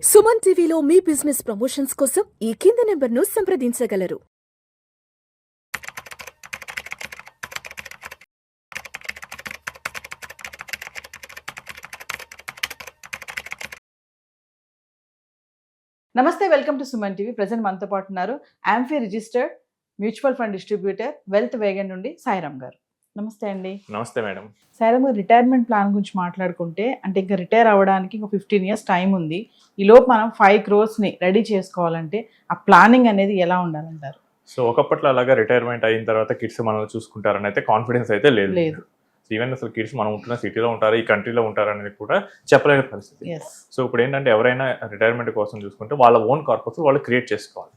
సుమన్ టీవీలో మీ business promotions కోసం ఈ కింది నెంబర్ను సంప్రదించగలరు. నమస్తే, welcome to Suman TV. Present మనతో పాటు ఉన్నారు AMFI registered mutual fund distributor wealth vegan నుండి సాయిరామ్ గారు. నమస్తే అండి. నమస్తే మేడం. సాయిరామ్ గారు, రిటైర్మెంట్ ప్లాన్ గురించి మాట్లాడుకుంటే అంటే ఇంకా రిటైర్ అవ్వడానికి ఇంకా 15 years టైం ఉంది. ఈ లోపు మనం 5 crores రెడీ చేసుకోవాలంటే ఆ ప్లానింగ్ అనేది ఎలా ఉండాలంటారు? సో ఒకప్పట్లో అలాగా రిటైర్మెంట్ అయిన తర్వాత కిడ్స్ మనల్ని చూసుకుంటారని అయితే కాన్ఫిడెన్స్ అయితే లేదు. ఈవెన్ అసలు కిడ్స్ మనం ఉంటున్న సిటీలో ఉంటారు, ఈ కంట్రీలో ఉంటారు అనేది కూడా చెప్పలేని పరిస్థితి. సో ఇప్పుడు ఏంటంటే ఎవరైనా రిటైర్మెంట్ కోసం చూసుకుంటే వాళ్ళ ఓన్ కార్పస్ వాళ్ళు క్రియేట్ చేసుకోవాలి.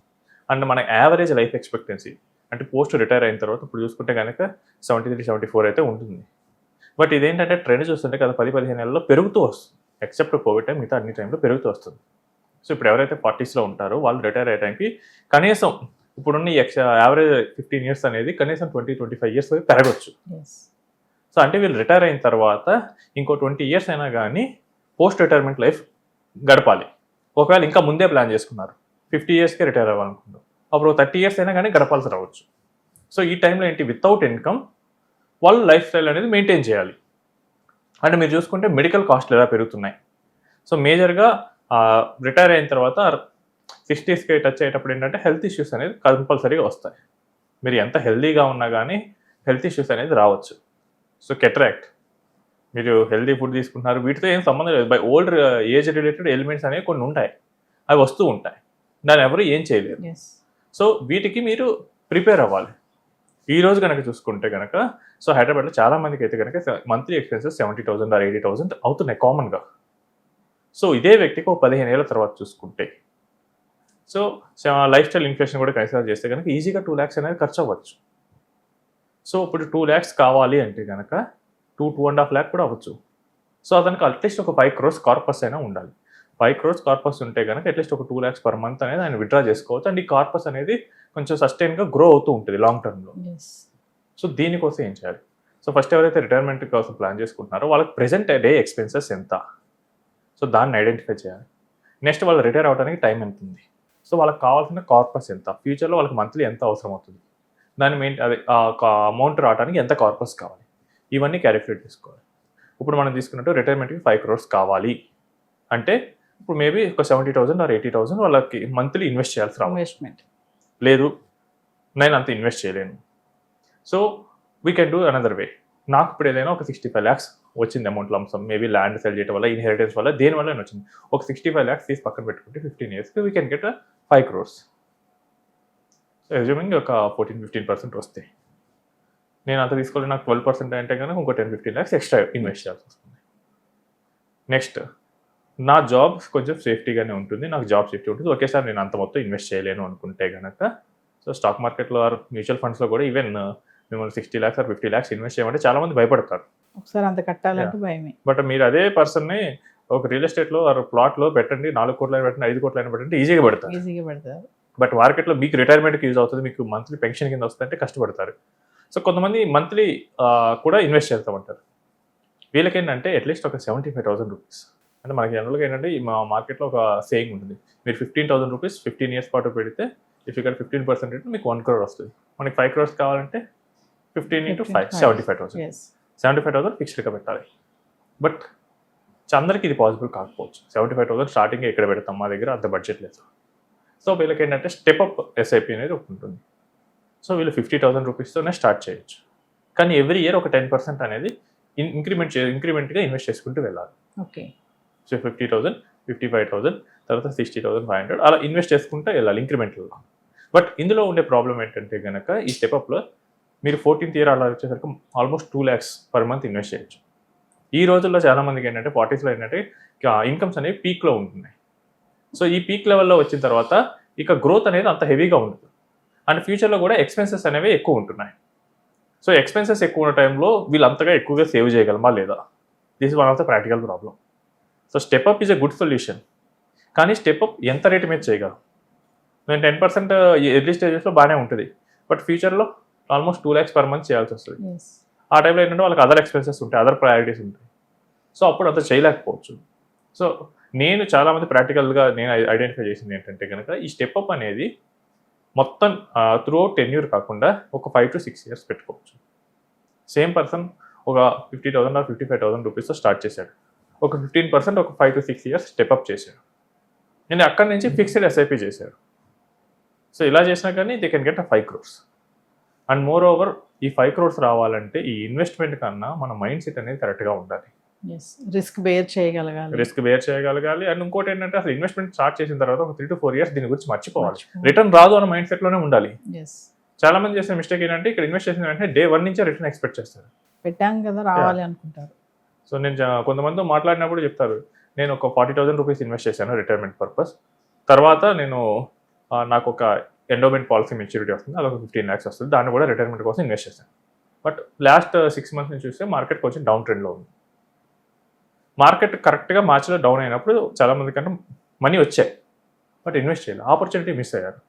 అండ్ మన యావరేజ్ లైఫ్ ఎక్స్పెక్టెన్సీ అంటే పోస్ట్ రిటైర్ అయిన తర్వాత ఇప్పుడు చూసుకుంటే కనుక 73-74 అయితే ఉంటుంది. బట్ ఇదేంటంటే ట్రెండ్ చూస్తుంటే కదా 10-15 నెలల్లో పెరుగుతూ వస్తుంది. ఎక్సెప్ట్ కోవిడ్ టైం మిగతా అన్ని టైంలో పెరుగుతూ వస్తుంది. సో ఇప్పుడు ఎవరైతే 40sలో ఉంటారో వాళ్ళు రిటైర్ అయ్యే టైంకి కనీసం ఇప్పుడున్న యావరేజ్ 15 years అనేది కనీసం 20-25 years వరకు పెరగచ్చు. సో అంటే వీళ్ళు రిటైర్ అయిన తర్వాత ఇంకో 20 years అయినా కానీ పోస్ట్ రిటైర్మెంట్ లైఫ్ గడపాలి. ఒకవేళ ఇంకా ముందే ప్లాన్ చేసుకున్నారు 50 yearsకే రిటైర్ అవ్వాలనుకుంటారు, అప్పుడు 30 years అయినా కానీ గడపాల్సి రావచ్చు. సో ఈ టైంలో ఏంటి, వితౌట్ ఇన్కమ్ వాళ్ళు లైఫ్ స్టైల్ అనేది మెయింటైన్ చేయాలి. అంటే మీరు చూసుకుంటే మెడికల్ కాస్ట్లు ఎలా పెరుగుతున్నాయి. సో మేజర్గా రిటైర్ అయిన తర్వాత 60sకి టచ్ అయ్యేటప్పుడు ఏంటంటే హెల్త్ ఇష్యూస్ అనేది కంపల్సరీగా వస్తాయి. మీరు ఎంత హెల్దీగా ఉన్నా కానీ హెల్త్ ఇష్యూస్ అనేది రావచ్చు. సో కెటరాక్ట్, మీరు హెల్దీ ఫుడ్ తీసుకుంటున్నారు, వీటితో ఏం సంబంధం లేదు. By old age related elements అనేవి కొన్ని ఉంటాయి, అవి వస్తూ ఉంటాయి, దాన్ని ఎవరు ఏం చేయలేరు. సో వీటికి మీరు ప్రిపేర్ అవ్వాలి. ఈ రోజు కనుక చూసుకుంటే కనుక సో హైదరాబాద్లో చాలా మందికి అయితే కనుక మంత్లీ ఎక్స్పెన్సెస్ 70,000 or 80,000 అవుతున్నాయి కామన్గా. సో ఇదే వ్యక్తికి ఒక 15 ఏళ్ళ తర్వాత చూసుకుంటే సో లైఫ్ స్టైల్ ఇన్ఫ్లేషన్ కూడా కన్సిడర్ చేస్తే కనుక ఈజీగా 2 lakhs అనేది ఖర్చు అవ్వచ్చు. సో ఇప్పుడు 2 lakhs కావాలి అంటే కనుక 2.5 lakh కూడా అవ్వచ్చు. సో అతనికి అట్లీస్ట్ ఒక 5 crores కార్పస్ అయినా ఉండాలి. 5 crores కార్పస్ ఉంటే కనుక అట్లీస్ట్ ఒక 2 lakhs per month అనేది ఆయన విత్డ్రా చేసుకోవచ్చు. అండ్ ఈ కార్పస్ అనేది కొంచెం సస్టైన్గా గ్రో అవుతూ ఉంటుంది లాంగ్ టర్మ్లో. సో దీనికోసం ఏం చేయాలి? సో ఫస్ట్ ఎవరైతే రిటైర్మెంట్ కోసం ప్లాన్ చేసుకుంటున్నారో వాళ్ళకి ప్రెజెంట్ డే ఎక్స్పెన్సెస్ ఎంత, సో దాన్ని ఐడెంటిఫై చేయాలి. నెక్స్ట్ వాళ్ళు రిటైర్ అవ్వడానికి టైం ఎంత ఉంది, సో వాళ్ళకి కావాల్సిన కార్పస్ ఎంత, ఫ్యూచర్లో వాళ్ళకి మంత్లీ ఎంత అవసరం అవుతుంది, దాన్ని అమౌంట్ రావడానికి ఎంత కార్పస్ కావాలి, ఇవన్నీ క్యాలిక్యులేట్ చేసుకోవాలి. ఇప్పుడు మనం తీసుకున్నట్టు రిటైర్మెంట్కి 5 crores కావాలి అంటే ఇప్పుడు మేబీ ఒక 70,000 or 80,000 వాళ్ళకి మంత్లీ ఇన్వెస్ట్ చేయాల్సి రావాలి. లేదు నేను అంత ఇన్వెస్ట్ చేయలేను, so we can do another way. నాకు ఇప్పుడు ఏదైనా ఒక 65 lakhs వచ్చింది amount lump sum, maybe land cell చేయడం వల్ల, ఇన్హెరిటెన్స్ వల్ల, దేనివల్ల వచ్చింది. ఒక 65 lakhs తీసి పక్కన పెట్టుకుంటే 15 yearsకి we can get 5 crores. Assuming ఒక 14-15% వస్తాయి. నేను అంత తీసుకోవాలి, నాకు 12% అంటే కనుక ఇంకో 10-15 lakhs ఎక్స్ట్రా ఇన్వెస్ట్ చేయాల్సి వస్తుంది. నెక్స్ట్ నా జాబ్ కొంచెం సేఫ్టీగానే ఉంటుంది, నాకు జాబ్ సేఫ్టీ ఉంటుంది, ఒకేసారి నేను అంత మొత్తం ఇన్వెస్ట్ చేయలేను అనుకుంటే కనుక సో స్టాక్ మార్కెట్లో ఆర్ మ్యూచువల్ ఫండ్స్లో కూడా ఈవెన్ మిమ్మల్ని 60 lakhs or 50 lakhs ఇన్వెస్ట్ చేయమంటే చాలా మంది భయపడతారు. ఒకసారి అంత కట్టాలంటే భయమే. బట్ మీరు అదే పర్సన్ని ఒక రియల్ ఎస్టేట్లో ఆర్ ప్లాట్లో పెట్టండి, 4 crores పెట్టండి, 5 crores పెట్టండి, ఈజీగా పెడతారు. బట్ మార్కెట్లో మీకు రిటైర్మెంట్కి యూజ్ అవుతుంది, మీకు మంత్లీ పెన్షన్ కింద వస్తుందంటే కష్టపడతారు. సో కొంతమంది మంత్లీ కూడా ఇన్వెస్ట్ చేస్తామంటారు. వీళ్ళకేంటంటే అట్లీస్ట్ ఒక 75,000 rupees. అంటే మనకి జనరల్గా ఏంటంటే మా మార్కెట్లో ఒక సేయింగ్ ఉంటుంది, మీరు 15,000 rupees 15 years పాటు పెడితే ఇఫ్ యూ గెట్ 15% రేట్ మీకు 1 crore వస్తుంది. మనకి 5 crores కావాలంటే 15 into 5 75,000. 75,000 ఫిక్స్డ్గా పెట్టాలి. బట్ అందరికీ ఇది పాసిబుల్ కాకపోవచ్చు. 75,000 స్టార్టింగ్ ఎక్కడ పెడతాం, మా దగ్గర అంత బడ్జెట్ లేదు. సో వీళ్ళకి ఏంటంటే స్టెప్అప్ ఎస్ఐపి అనేది ఒకటి ఉంటుంది. సో వీళ్ళు 50,000 రూపీస్తోనే స్టార్ట్ చేయొచ్చు. కానీ ఎవ్రీ ఇయర్ ఒక 10% అనేది ఇంక్రిమెంట్గా ఇన్వెస్ట్ చేసుకుంటూ వెళ్ళాలి. ఓకే. సో 50,000, 55,000, తర్వాత 60,500 అలా ఇన్వెస్ట్ చేసుకుంటూ వెళ్ళాలి ఇంక్రిమెంట్లో. బట్ ఇందులో ఉండే ప్రాబ్లం ఏంటంటే కనుక ఈ స్టెప్అప్లో మీరు 14th year అలా వచ్చేసరికి almost 2 lakhs per month invest చేయొచ్చు. ఈ రోజుల్లో చాలామందికి ఏంటంటే 40sలో ఏంటంటే ఇన్కమ్స్ అనేవి పీక్లో ఉంటున్నాయి. సో ఈ పీక్ లెవెల్లో వచ్చిన తర్వాత ఇక గ్రోత్ అనేది అంత హెవీగా ఉండదు. అండ్ ఫ్యూచర్లో కూడా ఎక్స్పెన్సెస్ అనేవి ఎక్కువ ఉంటున్నాయి. సో ఎక్స్పెన్సెస్ ఎక్కువ ఉన్న టైంలో వీళ్ళు అంతగా ఎక్కువగా సేవ్ చేయగలమా లేదా, this is one of the practical problem. So step up is a good solution. కానీ స్టెప్అప్ ఎంత రేటు మీద చేయగలం? నేను 10% ఎర్లీ స్టేజెస్లో బాగానే ఉంటుంది, బట్ ఫ్యూచర్లో ఆల్మోస్ట్ 2 lakhs per month చేయాల్సి వస్తుంది. ఆ టైంలో ఏంటంటే వాళ్ళకి అదర్ ఎక్స్పెన్సెస్ ఉంటాయి, అదర్ ప్రయారిటీస్ ఉంటాయి. సో అప్పుడు అంత చేయలేకపోవచ్చు. సో నేను చాలా మంది ప్రాక్టికల్గా నేను ఐడెంటిఫై చేసింది ఏంటంటే కనుక ఈ స్టెప్ అప్ అనేది మొత్తం త్రూ అవుట్ టెన్యూర్ కాకుండా ఒక 5 to 6 years పెట్టుకోవచ్చు. సేమ్ పర్సన్ ఒక 50,000 or 55,000 రూపీస్తో స్టార్ట్ చేశాడు, ఒక 15% ఒక 5 to 6 years స్టెప్ అప్ చేశాడు, నేను అక్కడి నుంచి ఫిక్స్డ్ ఎస్ఐపి చేశాడు. సో ఇలా చేసినా కానీ they can get 5 crores. And more over ఈ 5 crores రావాలంటే ఈ ఇన్వెస్ట్మెంట్ కన్నా మన మైండ్ సెట్ అనేది కరెక్ట్గా ఉండాలి, రిస్క్ బేర్ చేయగలగాలి. అండ్ ఇంకోటి ఏంటంటే అసలు ఇన్వెస్ట్మెంట్ స్టార్ట్ చేసిన తర్వాత ఒక 3 to 4 years దీని గురించి మర్చిపోవాలి, రిటర్న్ రాదు అన్న మైండ్ సెట్ లోనే ఉండాలి. చాలా మంది చేసిన మిస్టేక్ ఏంటంటే ఇక్కడ ఇన్వెస్ట్ చేసిన వెంటనే day 1 నుంచే రిటర్న్ ఎక్స్పెక్ట్ చేస్తారు, పెట్టాం కదా రావాలి అనుకుంటారు. సో నేను కొంతమందితో మాట్లాడినప్పుడు చెప్తారు, నేను ఒక 40,000 రూపీస్ ఇన్వెస్ట్ చేశాను రిటైర్మెంట్ పర్పస్, తర్వాత నేను నాకు ఒక ఎండోమెంట్ పాలసీ మెచ్యూరిటీ వస్తుంది, అదొక 15 lakhs వస్తుంది, దాన్ని కూడా రిటైర్మెంట్ కోసం ఇన్వెస్ట్ చేశాను. బట్ లాస్ట్ 6 months నుంచి చూస్తే మార్కెట్ కొంచెం డౌన్ ట్రెండ్లో ఉంది. మార్కెట్ కరెక్ట్గా మార్చిలో డౌన్ అయినప్పుడు చాలా మంది కంటే మనీ వచ్చాయి, బట్ ఇన్వెస్ట్ చేయాలి, ఆపర్చునిటీ మిస్ అయ్యారు.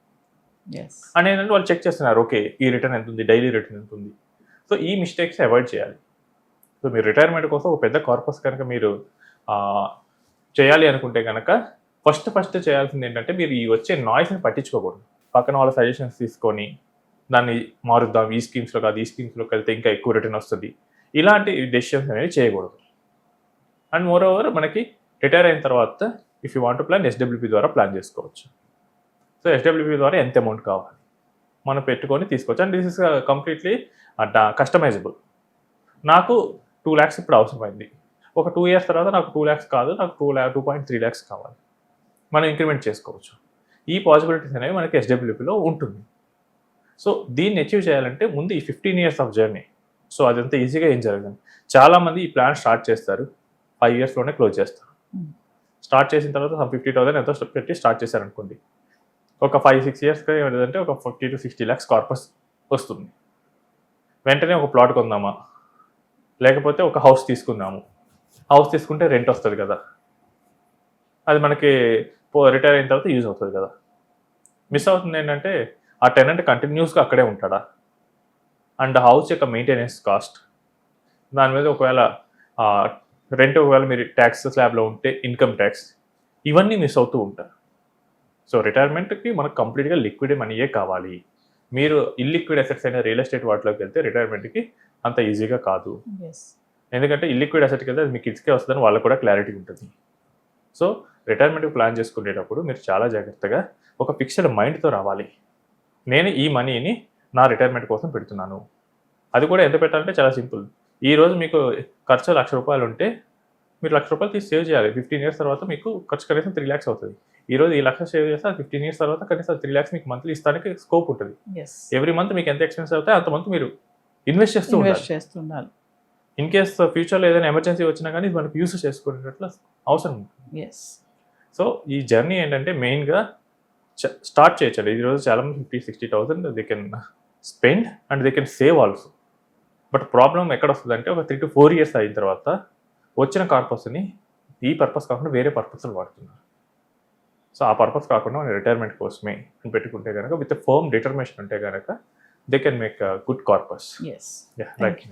అండ్ ఏంటంటే వాళ్ళు చెక్ చేస్తున్నారు, ఓకే ఈ రిటర్న్ ఎంత ఉంది, డైలీ రిటర్న్ ఎంత ఉంది. సో ఈ మిస్టేక్స్ అవాయిడ్ చేయాలి. సో మీరు రిటైర్మెంట్ కోసం ఒక పెద్ద కార్పస్ కనుక మీరు చేయాలి అనుకుంటే కనుక ఫస్ట్ చేయాల్సింది ఏంటంటే మీరు ఈ వచ్చే నాయిస్ని పట్టించుకోకూడదు. పక్కన వాళ్ళ సజెషన్స్ తీసుకొని దాన్ని మారుద్దాం, ఈ స్కీమ్స్లో కాదు ఈ స్కీమ్స్లోకి వెళ్తే ఇంకా ఎక్కువ రిటర్న్ వస్తుంది, ఇలాంటి డెసిషన్స్ అనేవి చేయకూడదు. అండ్ మోర్ ఓవర్ మనకి రిటైర్ అయిన తర్వాత if you want to plan SWP ద్వారా ప్లాన్ చేసుకోవచ్చు. సో ఎస్డబ్ల్యూపీ ద్వారా ఎంత అమౌంట్ కావాలి మనం పెట్టుకొని తీసుకోవచ్చు. And this is completely customisable. నాకు 2 lakhs ఇప్పుడు అవసరమైంది, ఒక 2 years తర్వాత నాకు 2 lakhs కాదు, నాకు 2.3 lakhs కావాలి, మనం ఇంక్రిమెంట్ చేసుకోవచ్చు. ఈ పాసిబిలిటీస్ అనేవి మనకి ఎస్డబ్ల్యూపీలో ఉంటుంది. సో దీన్ని అచీవ్ చేయాలంటే ముందు ఈ 15 years ఆఫ్ జర్నీ. సో అదంతా ఈజీగా ఏం జరగదు. చాలామంది ఈ ప్లాన్ స్టార్ట్ చేస్తారు, 5 yearsలోనే క్లోజ్ చేస్తారు. స్టార్ట్ చేసిన తర్వాత 50,000 ఎంతో పెట్టి స్టార్ట్ చేశారనుకోండి, ఒక 5-6 yearsకి ఏమంటే ఒక 40 to 60 lakhs కార్పస్ వస్తుంది. వెంటనే ఒక ప్లాట్ కొందామా, లేకపోతే ఒక హౌస్ తీసుకుందాము, హౌస్ తీసుకుంటే రెంట్ వస్తుంది కదా, అది మనకి రిటైర్ అయిన తర్వాత యూజ్ అవుతుంది కదా. మిస్ అవుతుంది ఏంటంటే ఆ టెనెంట్ కంటిన్యూస్గా అక్కడే ఉంటాడా, అండ్ హౌస్ యొక్క మెయింటెనెన్స్ కాస్ట్, దాని మీద ఒకవేళ రెంట్, ఒకవేళ మీరు ట్యాక్స్ స్లాబ్లో ఉంటే ఇన్కమ్ ట్యాక్స్, ఇవన్నీ మిస్ అవుతూ ఉంటారు. సో రిటైర్మెంట్కి మనకు కంప్లీట్గా లిక్విడ్ మనీయే కావాలి. మీరు ఇల్లిక్విడ్ అసెట్స్ అయిన రియల్ ఎస్టేట్ వాటిలోకి వెళ్తే రిటైర్మెంట్కి అంత ఈజీగా కాదు. ఎందుకంటే ఇల్లిక్విడ్ అసెట్కి వెళ్తే అది మీ కిడ్స్కే వస్తుందని వాళ్ళకు కూడా క్లారిటీ ఉంటుంది. సో రిటైర్మెంట్కి ప్లాన్ చేసుకునేటప్పుడు మీరు చాలా జాగ్రత్తగా ఒక ఫిక్స్డ్ మైండ్తో రావాలి. నేను ఈ మనీని నా రిటైర్మెంట్ కోసం పెడుతున్నాను. అది కూడా ఎంత పెట్టాలంటే చాలా సింపుల్. ఈరోజు మీకు ఖర్చు 1,00,000 రూపాయలు ఉంటే మీరు 1,00,000 రూపాయలు తీసి సేవ్ చేయాలి. 15 years తర్వాత మీకు ఖర్చు కనీసం 3 lakhs అవుతుంది. ఈరోజు ఈ 1,00,000 సేవ్ చేస్తే 15 years తర్వాత కనీసం 3 lakhs మీకు మంత్లీ ఇస్తానికి స్కోప్ ఉంటుంది. ఎవ్రీ మంత్ మీకు ఎంత ఎక్స్పెన్స్ అవుతాయి అంత మంత్ మీరు ఇన్వెస్ట్ చేస్తుండాలి. ఇన్ కేస్ ఫ్యూచర్లో ఏదైనా ఎమర్జెన్సీ వచ్చినా కానీ మనకు యూస్ చేసుకునేటట్లు అవసరం ఉంటుంది. సో ఈ జర్నీ ఏంటంటే మెయిన్గా స్టార్ట్ చేయొచ్చు. ఈరోజు చాలామంది 50-60,000 they can spend and they can save also. But problem ఎక్కడ వస్తుంది అంటే ఒక 3 to 4 years అయిన తర్వాత వచ్చిన కార్పస్ని ఈ పర్పస్ కాకుండా వేరే పర్పస్లు వాడుతున్నారు. సో ఆ పర్పస్ కాకుండా మన రిటైర్మెంట్ కోసమే అని పెట్టుకుంటే కనుక విత్ ఫర్మ్ డిటర్మినేషన్ ఉంటే కనుక they can make good corpus. Yes. Yeah, like